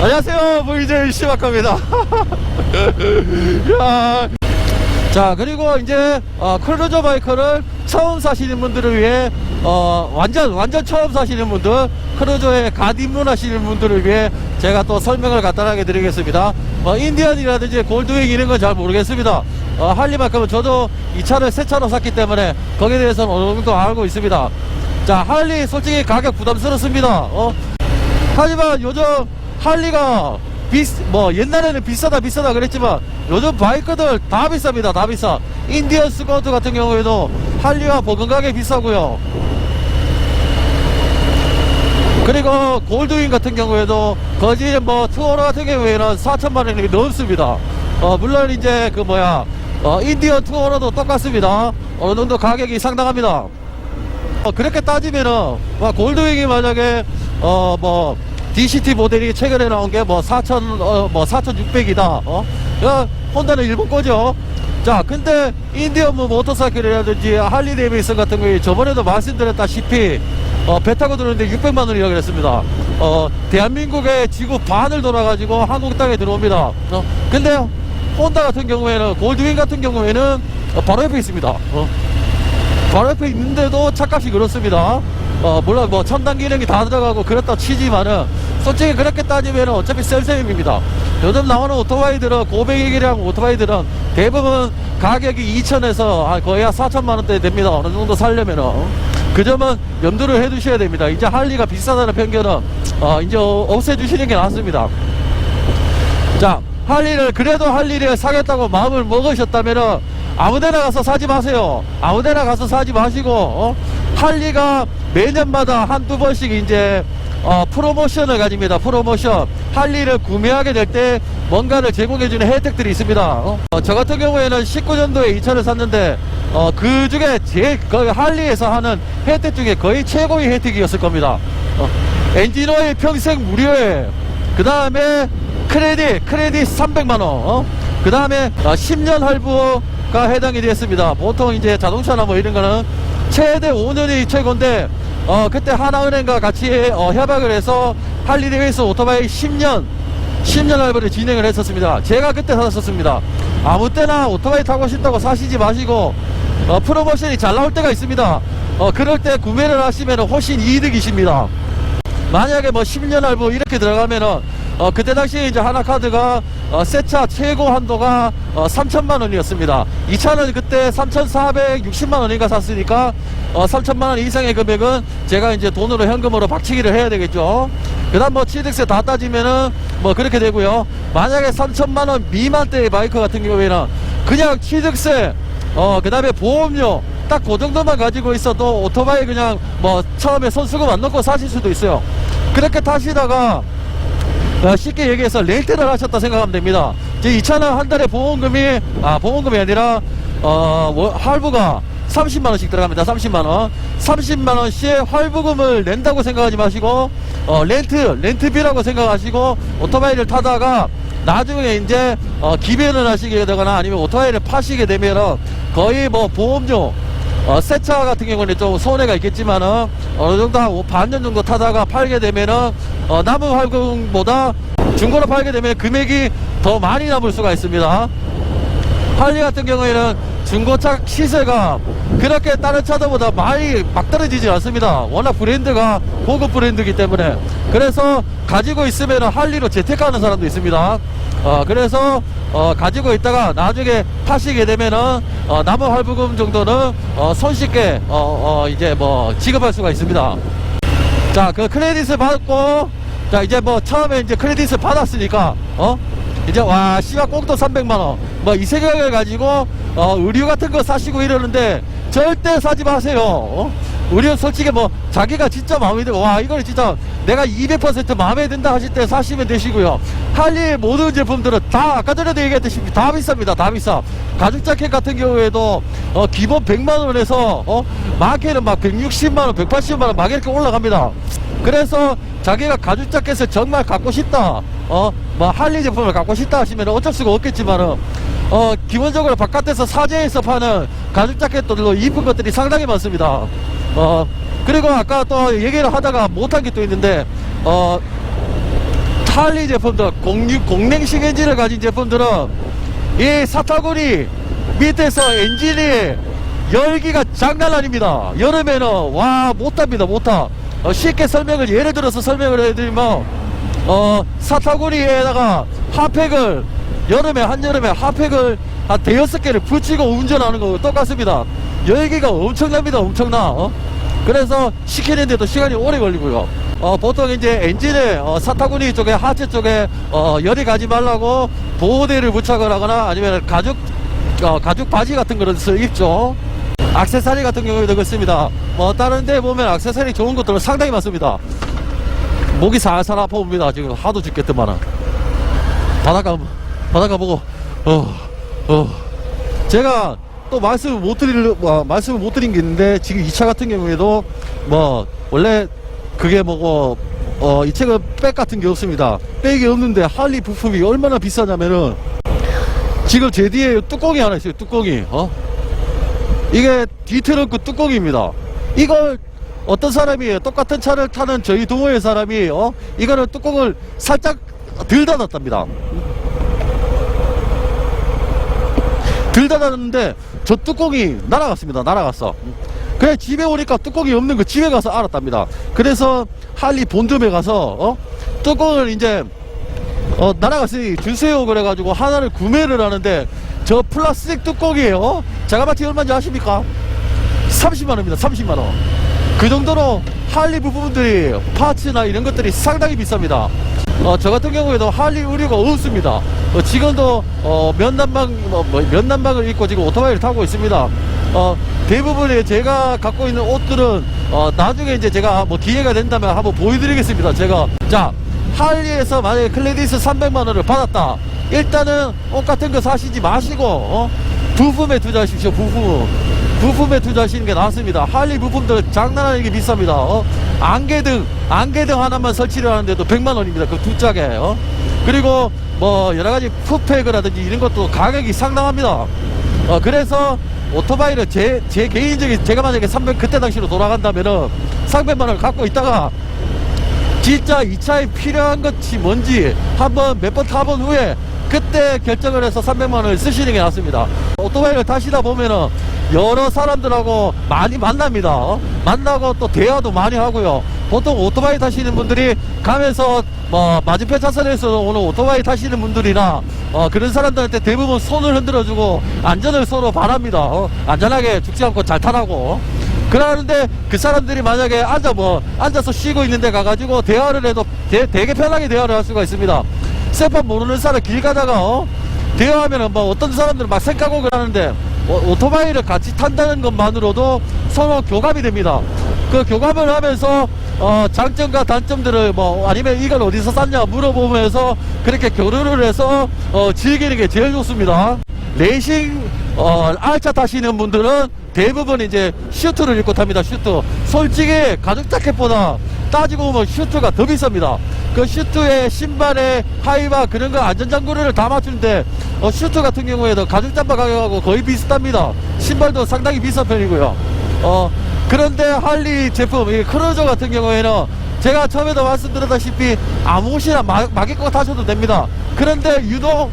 안녕하세요, VJ 시바카입니다. 자, 그리고 이제 크루저 바이크를 처음 사시는 분들을 위해 완전 처음 사시는 분들, 크루저에 갓 입문하시는 분들을 위해 제가 또 설명을 간단하게 드리겠습니다. 인디언이라든지 골드윙 이런 건 잘 모르겠습니다. 할리만큼은 저도 이 차를 새 차로 샀기 때문에 거기에 대해서는 어느 정도 알고 있습니다. 자, 할리 솔직히 가격 부담스럽습니다. 하지만 요즘 할리가 옛날에는 비싸다 그랬지만 요즘 바이크들 다 비쌉니다. 다 비싸. 인디언 스커트 같은 경우에도 할리와 버금가게 비싸고요. 그리고 골드윙 같은 경우에도 거지 투어러 같은 경우에는 4천만원이 넘습니다. 물론 이제 인디언 투어러도 똑같습니다. 어느 정도 가격이 상당합니다. 그렇게 따지면은 골드윙이 만약에 DCT 모델이 최근에 나온 게 4,600이다. 혼다는 일본 거죠. 자, 근데 인디언 모터사이클이라든지 할리 데이비슨 같은 경우에 저번에도 말씀드렸다시피 배 타고 들어오는데 600만원이라고 그랬습니다. 대한민국의 지구 반을 돌아가지고 한국 땅에 들어옵니다. 근데 혼다 같은 경우에는, 골드윙 같은 경우에는 바로 옆에 있습니다. 바로 옆에 있는데도 차값이 그렇습니다. 물론 첨단 기능이 다 들어가고 그렇다 치지만은 솔직히 그렇게 따지면 어차피 셀셈입니다. 요즘 나오는 오토바이들은, 고배기량 오토바이들은 대부분 가격이 2천에서 거의 4천만원대 됩니다. 어느 정도 살려면은. 그 점은 염두를 해 두셔야 됩니다. 이제 할리가 비싸다는 편견은 이제 없애주시는 게 낫습니다. 자, 그래도 할리를 사겠다고 마음을 먹으셨다면은 아무데나 가서 사지 마세요. 아무데나 가서 사지 마시고 할리가 매년마다 한두 번씩 이제 프로모션을 가집니다. 프로모션. 할리를 구매하게 될 때 뭔가를 제공해주는 혜택들이 있습니다. 저 같은 경우에는 19년도에 이 차를 샀는데 그 중에 할리에서 하는 혜택 중에 거의 최고의 혜택이었을 겁니다. 엔진오일 평생 무료에, 그 다음에 크레딧 300만원, 그 다음에 10년 할부가 해당이 됐습니다. 보통 이제 자동차나 이런 거는 최대 5년이 최고인데 그때 하나은행과 같이 협약을 해서 할리 데이비슨 오토바이 10년 할부를 진행을 했었습니다. 제가 그때 샀었습니다. 아무 때나 오토바이 타고 싶다고 사시지 마시고 프로모션이 잘 나올 때가 있습니다. 그럴 때 구매를 하시면 훨씬 이득이십니다. 만약에 10년 할부 이렇게 들어가면은 그때 당시 이제 하나카드가 새 차 최고 한도가 3천만원이었습니다. 이 차는 그때 3,460만원인가 샀으니까 3천만원 이상의 금액은 제가 이제 돈으로 현금으로 박치기를 해야 되겠죠. 그 다음 취득세 다 따지면은 그렇게 되고요. 만약에 3천만원 미만대의 바이크 같은 경우에는 그냥 취득세, 그 다음에 보험료 딱 그 정도만 가지고 있어도 오토바이 그냥 처음에 손수금 안 넣고 사실 수도 있어요. 그렇게 타시다가 쉽게 얘기해서 렌트를 하셨다 생각하면 됩니다. 이제 이 차는 한 달에 보험금이 아니라 할부가 30만원씩 들어갑니다. 30만원씩 할부금을 낸다고 생각하지 마시고 렌트비라고 생각하시고 오토바이를 타다가 나중에 이제 기변을 하시게 되거나 아니면 오토바이를 파시게 되면은 거의 보험료, 새 차 같은 경우는 좀 손해가 있겠지만은 어느 정도 반년 정도 타다가 팔게 되면은 남은 할부금보다 중고로 팔게 되면 금액이 더 많이 남을 수가 있습니다. 할리 같은 경우에는 중고차 시세가 그렇게 다른 차들보다 많이 막 떨어지지 않습니다. 워낙 브랜드가 고급 브랜드이기 때문에. 그래서 가지고 있으면 할리로 재테크하는 사람도 있습니다. 그래서 가지고 있다가 나중에 파시게 되면은 남은 할부금 정도는 손쉽게 이제 지급할 수가 있습니다. 자, 그 크레딧을 받고, 자, 이제 처음에 이제 크레딧을 받았으니까 이제 씨가 꽁돈 300만원 이 생각을 가지고 의류 같은 거 사시고 이러는데 절대 사지 마세요. 의류 솔직히 자기가 진짜 마음에 들고 이거는 진짜 내가 200% 마음에 든다 하실 때 사시면 되시고요. 할리 모든 제품들은 다 아까 전에도 얘기했듯이 다 비쌉니다. 다 비싸. 가죽 자켓 같은 경우에도 기본 100만원에서 많게는 160만원 180만원 막 이렇게 올라갑니다. 그래서 자기가 가죽 자켓을 정말 갖고 싶다, 할리 제품을 갖고 싶다 하시면 어쩔 수가 없겠지만은 기본적으로 바깥에서 사제에서 파는 가죽 자켓들로 이쁜 것들이 상당히 많습니다. 그리고 아까 또 얘기를 하다가 못한 게 또 있는데 할리 제품들, 공냉식 엔진을 가진 제품들은 이 사타구니 밑에서 엔진이 열기가 장난 아닙니다. 여름에는 와 못합니다. 못하. 쉽게 설명을 예를 들어서 설명을 해드리면 사타구니에다가 핫팩을 한여름에 핫팩을 한 대여섯 개를 붙이고 운전하는 거 똑같습니다. 열기가 엄청납니다. 엄청나. 그래서 식히는데도 시간이 오래 걸리고요. 보통 이제 엔진에 사타구니 쪽에 하체 쪽에 열이 가지 말라고 보호대를 부착을 하거나 아니면 가죽 바지 같은 것을 입죠. 액세서리 같은 경우에도 그렇습니다. 다른 데 보면 액세서리 좋은 것들은 상당히 많습니다. 목이 살살 아파옵니다. 지금 하도 죽겠더만은. 바닷가 보고 제가 또 말씀을 못 드린 게 있는데, 지금 이 차 같은 경우에도 원래 그게 이 차가 백 같은 게 없습니다. 백이 없는데 할리 부품이 얼마나 비싸냐면은, 지금 제 뒤에 뚜껑이 하나 있어요. 뚜껑이. 이게 뒤트렁크 뚜껑입니다. 이걸 어떤 사람이 똑같은 차를 타는 저희 동호회 사람이 이거는 뚜껑을 살짝 덜 닫았답니다. 덜 닫았는데 저 뚜껑이 날아갔습니다. 날아갔어. 그래 집에 오니까 뚜껑이 없는 거 집에 가서 알았답니다. 그래서 할리 본점에 가서 뚜껑을 이제 날아갔으니 주세요 그래가지고 하나를 구매를 하는데, 저 플라스틱 뚜껑이에요. 자가마티 얼마인지 아십니까? 30만원입니다. 30만원. 그 정도로 할리 부품들이 파츠나 이런 것들이 상당히 비쌉니다. 저 같은 경우에도 할리 의류가 없습니다. 지금도 면난방을 입고 지금 오토바이를 타고 있습니다. 대부분의 제가 갖고 있는 옷들은 나중에 이제 제가 기회가 된다면 한번 보여드리겠습니다. 자, 할리에서 만약에 클레디스 300만원을 받았다. 일단은 옷 같은 거 사시지 마시고 부품에 투자하십시오. 부품에 투자하시는 게 낫습니다. 할리 부품들 장난 아니게 비쌉니다. 안개등 하나만 설치를 하는데도 100만원입니다. 그 두 짝에. 그리고 여러가지 풋팩이라든지 이런 것도 가격이 상당합니다. 그래서 오토바이를 제 개인적인, 제가 만약에 그때 당시로 돌아간다면은 300만원을 갖고 있다가 진짜 이 차에 필요한 것이 뭔지 한번 몇 번 타본 후에 그때 결정을 해서 300만원을 쓰시는 게 낫습니다. 오토바이를 타시다 보면은 여러 사람들하고 많이 만납니다. 만나고 또 대화도 많이 하고요. 보통 오토바이 타시는 분들이 가면서 맞은편 차선에서 오는 오토바이 타시는 분들이나 그런 사람들한테 대부분 손을 흔들어주고 안전을 서로 바랍니다. 안전하게 죽지 않고 잘 타라고. 그러는데 그 사람들이 만약에 앉아서 쉬고 있는데 가가지고 대화를 해도 되게 편하게 대화를 할 수가 있습니다. 세판 모르는 사람 길 가다가 대화하면은 어떤 사람들은 막 생각하고 그러는데 오토바이를 같이 탄다는 것만으로도 서로 교감이 됩니다. 그 교감을 하면서 장점과 단점들을 아니면 이걸 어디서 샀냐 물어보면서 그렇게 교류를 해서 즐기는 게 제일 좋습니다. 레이싱 R차 타시는 분들은 대부분 이제 슈트를 입고 탑니다. 슈트. 솔직히 가죽 자켓보다 따지고 보면 슈트가 더 비쌉니다. 그 슈트에 신발에 하이바 그런 거 안전장구를 다 맞추는데 슈트 같은 경우에도 가죽 잠바 가격하고 거의 비슷합니다. 신발도 상당히 비싼 편이고요. 그런데 할리 제품 이 크루저 같은 경우에는 제가 처음에도 말씀드렸다시피 아무 옷이나 마개껏 타셔도 됩니다. 그런데 유독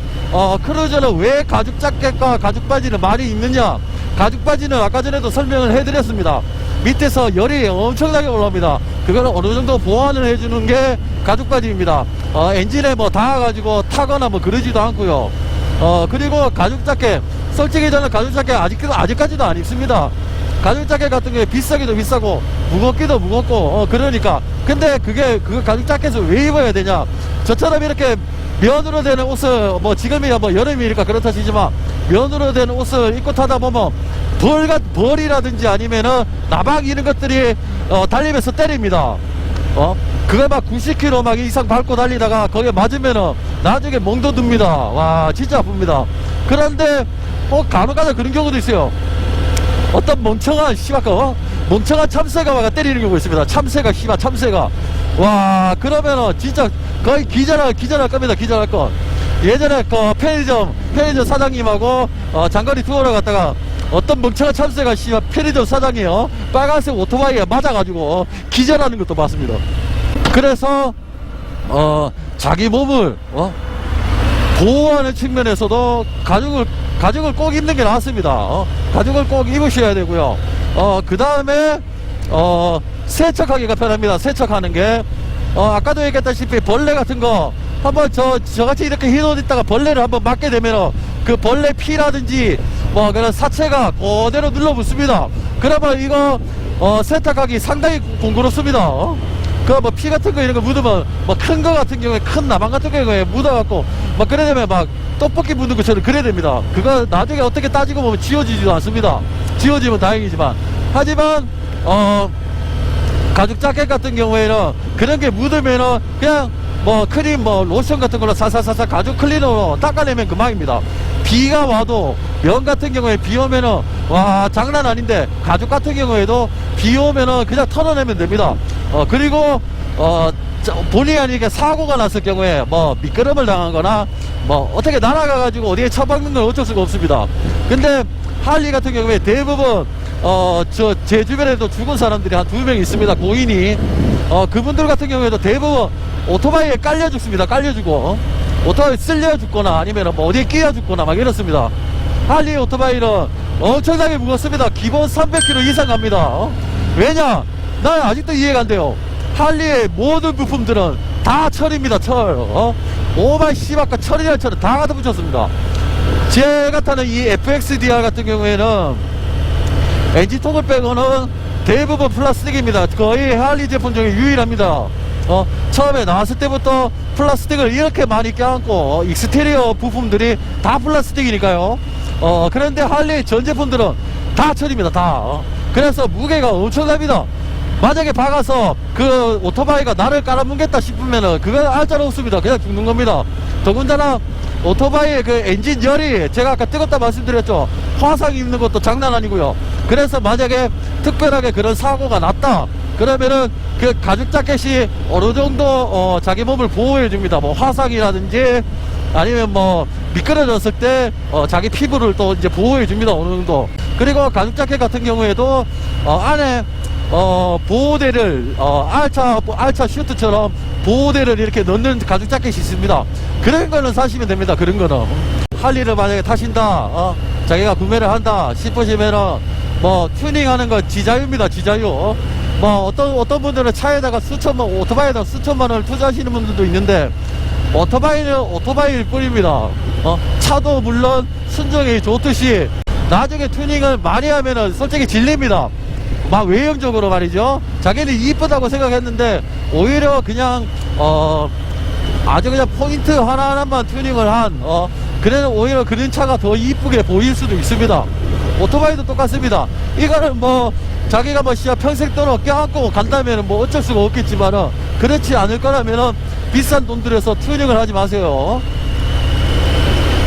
크루저는 왜 가죽 자켓과 가죽 바지를 많이 입느냐? 가죽 바지는 아까 전에도 설명을 해드렸습니다. 밑에서 열이 엄청나게 올라옵니다. 그거는 어느 정도 보완을 해주는 게 가죽 바지입니다. 엔진에 닿아가지고 타거나 그러지도 않고요. 그리고 가죽 자켓, 솔직히 저는 가죽 자켓 아직까지도 안 입습니다. 가죽 자켓 같은 경우에 비싸기도 비싸고 무겁기도 무겁고 그러니까. 근데 그 가죽 자켓을 왜 입어야 되냐? 저처럼 이렇게 면으로 되는 옷을 지금이야 여름이니까 그렇다 치지만 면으로 된 옷을 입고 타다 보면 벌이라든지 아니면은 나박 이런 것들이 달리면서 때립니다. 그걸 90km 이상 밟고 달리다가 거기에 맞으면은 나중에 멍도 듭니다. 와 진짜 아픕니다. 그런데 간혹가다 그런 경우도 있어요. 어떤 멍청한 멍청한 참새가 와가 때리는 경우가 있습니다. 참새가 와 그러면은 진짜 거의 기절할 겁니다. 기절할 것. 예전에 그 편의점 사장님하고 장거리 투어를 갔다가 어떤 멍청한 참새가 편의점 사장이요 빨간색 오토바이에 맞아가지고 기절하는 것도 봤습니다. 그래서 자기 몸을 보호하는 측면에서도 가죽을 꼭 입는 게 낫습니다. 가죽을 꼭 입으셔야 되고요. 그 다음에 세척하기가 편합니다. 세척하는 게 아까도 얘기했다시피 벌레 같은 거 한번 저같이 이렇게 흰 옷 입다가 벌레를 한번 맞게 되면 그 벌레 피라든지 뭐 그런 사체가 그대로 눌러붙습니다. 그러면 이거 세탁하기 상당히 공고롭습니다. 그 뭐 피 같은 거 이런 거 묻으면 뭐 큰 거 같은 경우에 큰 나방 같은 경우에 묻어갖고 막 그래 되면 막 떡볶이 묻는 것처럼 그래야 됩니다. 그거 나중에 어떻게 따지고 보면 지워지지도 않습니다. 지워지면 다행이지만 하지만 가죽 자켓 같은 경우에는 그런 게 묻으면은 그냥 뭐 크림 뭐 로션 같은 걸로 사사사사 가죽 클리너로 닦아내면 그만입니다. 비가 와도 면 같은 경우에 비 오면은 와 장난 아닌데 가죽 같은 경우에도 비 오면은 그냥 털어내면 됩니다. 그리고 본의 아니게 사고가 났을 경우에 뭐 미끄럼을 당한 거나 뭐 어떻게 날아가 가지고 어디에 처박는 건 어쩔 수가 없습니다. 근데 할리 같은 경우에 대부분 제 주변에도 죽은 사람들이 한 2명 있습니다. 고인이 그분들 같은 경우에도 대부분 오토바이에 깔려 죽습니다. 깔려 죽고 오토바이 쓸려 죽거나 아니면 뭐 어디에 끼어 죽거나 막 이렇습니다. 할리 오토바이는 엄청나게 무겁습니다. 기본 300kg 이상 갑니다. 왜냐? 난 아직도 이해가 안 돼요. 할리의 모든 부품들은 다 철입니다. 철. 오마이 씨발까 철이라는 철은 다 갖다 붙였습니다. 제가 타는 이 FXDR 같은 경우에는 엔진통을 빼고는 대부분 플라스틱입니다. 거의 할리 제품 중에 유일합니다. 처음에 나왔을 때부터 플라스틱을 이렇게 많이 껴안고 익스테리어 부품들이 다 플라스틱이니까요. 그런데 할리 전 제품들은 다 철입니다. 다. 그래서 무게가 엄청납니다. 만약에 박아서 그 오토바이가 나를 깔아뭉겠다 싶으면은 그건 알자로 없습니다. 그냥 죽는 겁니다. 더군다나 오토바이의 그 엔진 열이 제가 아까 뜨겁다 말씀드렸죠. 화상이 있는 것도 장난 아니고요. 그래서 만약에 특별하게 그런 사고가 났다 그러면은 그 가죽 자켓이 어느 정도 자기 몸을 보호해 줍니다. 뭐 화상이라든지 아니면 뭐 미끄러졌을 때 자기 피부를 또 이제 보호해 줍니다. 어느 정도. 그리고 가죽 자켓 같은 경우에도 안에 보호대를 알차 슈트처럼 보호대를 이렇게 넣는 가죽 자켓이 있습니다. 그런 거는 사시면 됩니다. 그런 거는 할리를 만약에 타신다 자기가 구매를 한다 싶으시면은 뭐 튜닝하는 거 지자유입니다. 지자유. 뭐 어떤 분들은 차에다가 오토바이에다가 수천만 원을 투자하시는 분들도 있는데 오토바이는 오토바이일 뿐입니다. 차도 물론 순정이 좋듯이 나중에 튜닝을 많이 하면은 솔직히 질립니다. 막 외형적으로 말이죠. 자기는 이쁘다고 생각했는데 오히려 그냥 아주 그냥 포인트 하나하나만 튜닝을 한 그래서 오히려 그런 차가 더 이쁘게 보일 수도 있습니다. 오토바이도 똑같습니다. 이거는 뭐 자기가 뭐 평생 동안 껴안고 간다면 뭐 어쩔 수가 없겠지만은 그렇지 않을 거라면은 비싼 돈 들여서 튜닝을 하지 마세요.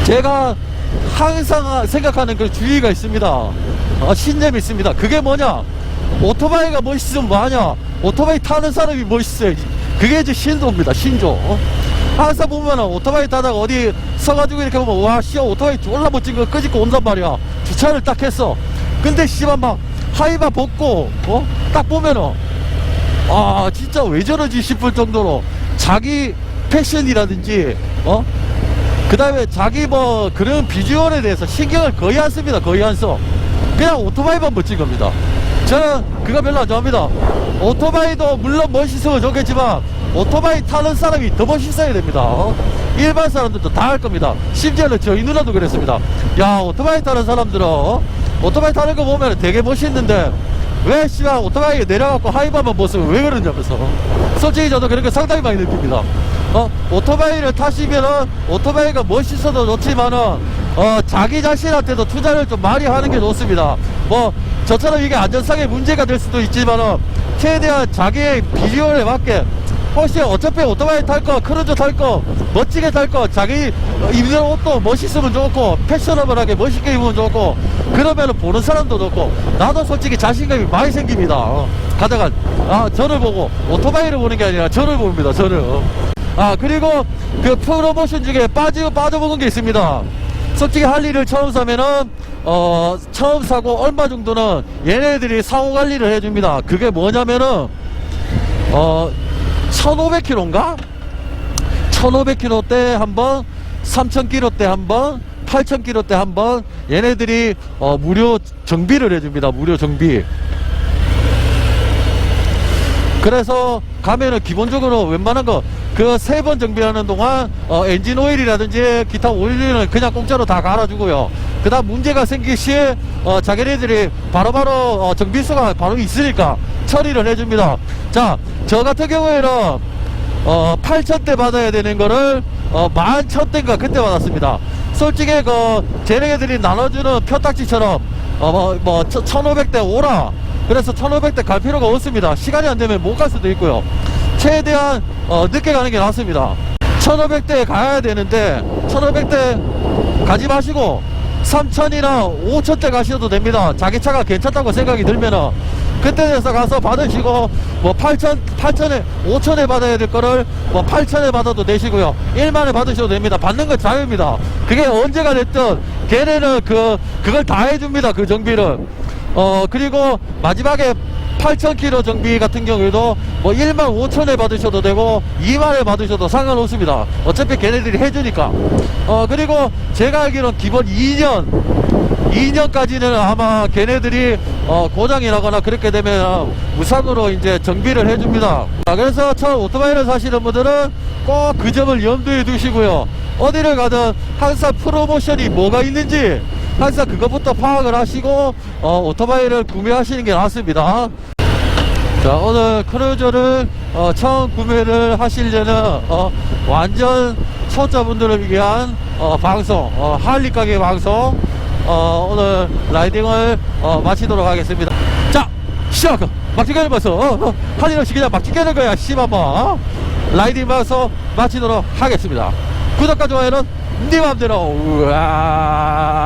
제가 항상 생각하는 그 주의가 있습니다. 신념이 있습니다. 그게 뭐냐? 오토바이가 멋있으면 뭐하냐? 오토바이 타는 사람이 멋있어야지. 그게 이제 신조입니다. 신조. 항상 보면은 오토바이 타다가 어디 서가지고 이렇게 보면 와 씨야 오토바이 졸라 멋진 거 끄집고 온단 말이야. 주차를 딱 했어. 근데 씨발 막 하이바 벗고 딱 보면은 진짜 왜 저러지 싶을 정도로 자기 패션이라든지 그 다음에 자기 뭐 그런 비주얼에 대해서 신경을 거의 안 씁니다. 거의 안 써. 그냥 오토바이만 멋진 겁니다. 저는 그거 별로 안 좋아합니다. 오토바이도 물론 멋있으면 좋겠지만 오토바이 타는 사람이 더 멋있어야 됩니다. 일반 사람들도 다 할 겁니다. 심지어는 저희 누나도 그랬습니다. 야 오토바이 타는 사람들은 오토바이 타는 거 보면 되게 멋있는데 왜 씨발 오토바이에 내려갖고 하이바만 벗으면 왜 그러냐면서 솔직히 저도 그런 거 상당히 많이 느낍니다. 오토바이를 타시면은 오토바이가 멋있어도 좋지만은 자기 자신한테도 투자를 좀 많이 하는 게 좋습니다. 뭐 저처럼 이게 안전상의 문제가 될 수도 있지만은 최대한 자기의 비주얼에 맞게 혹시 어차피 오토바이 탈 거, 크루즈 탈 거, 멋지게 탈 거, 자기 입는 옷도 멋있으면 좋고, 패셔너블하게 멋있게 입으면 좋고, 그러면은 보는 사람도 좋고, 나도 솔직히 자신감이 많이 생깁니다. 가다가, 저를 보고, 오토바이를 보는 게 아니라 저를 봅니다, 저를. 그리고 그 프로모션 중에 빠져보는 게 있습니다. 솔직히 할리를 처음 사면은, 처음 사고 얼마 정도는 얘네들이 사후 관리를 해줍니다. 그게 뭐냐면은, 1500km인가? 1500km대 한번, 3000km대 한번, 8000km대 한번 얘네들이 무료 정비를 해줍니다. 무료 정비. 그래서 가면은 기본적으로 웬만한 거 그 3번 정비하는 동안 엔진 오일이라든지 기타 오일은 그냥 공짜로 다 갈아주고요. 그 다음 문제가 생길 시 자기네들이 바로바로 정비수가 바로 있으니까 처리를 해줍니다. 자, 저 같은 경우에는 8,000대 받아야 되는 거를 11,000대인가 그때 받았습니다. 솔직히 쟤네들이 나눠주는 표딱지처럼 1,500대 오라, 그래서 1,500대 갈 필요가 없습니다. 시간이 안 되면 못 갈 수도 있고요. 최대한 늦게 가는 게 낫습니다. 1,500대 가야 되는데 1,500대 가지 마시고 3,000이나 5,000대 가셔도 됩니다. 자기 차가 괜찮다고 생각이 들면은 그때 돼서 가서 받으시고 8,000에 5,000에 받아야 될 거를 8,000에 받아도 되시고요. 1만에 받으셔도 됩니다. 받는 건 자유입니다. 그게 언제가 됐든 걔네는 그걸 다 해줍니다. 그 정비를. 그리고 마지막에 8,000km 정비 같은 경우에도 15,000에 받으셔도 되고 2만에 받으셔도 상관없습니다. 어차피 걔네들이 해주니까. 그리고 제가 알기로는 기본 2년까지는 아마 걔네들이 고장이 나거나 그렇게 되면 무상으로 이제 정비를 해줍니다. 그래서 처음 오토바이를 사시는 분들은 꼭 그 점을 염두에 두시고요. 어디를 가든 항상 프로모션이 뭐가 있는지 항상 그것부터 파악을 하시고 오토바이를 구매하시는 게 낫습니다. 자, 오늘 크루저를 처음 구매를 하시려는 완전 초짜분들을 위한 방송, 할리 가게 방송 오늘 라이딩을 마치도록 하겠습니다. 자, 시작! 막 찍게는 벌써 할리 없이 그냥 막 찍게는 거야. 씨발마 라이딩 방송 마치도록 하겠습니다. 구독과 좋아요는 네 맘대로. 우와.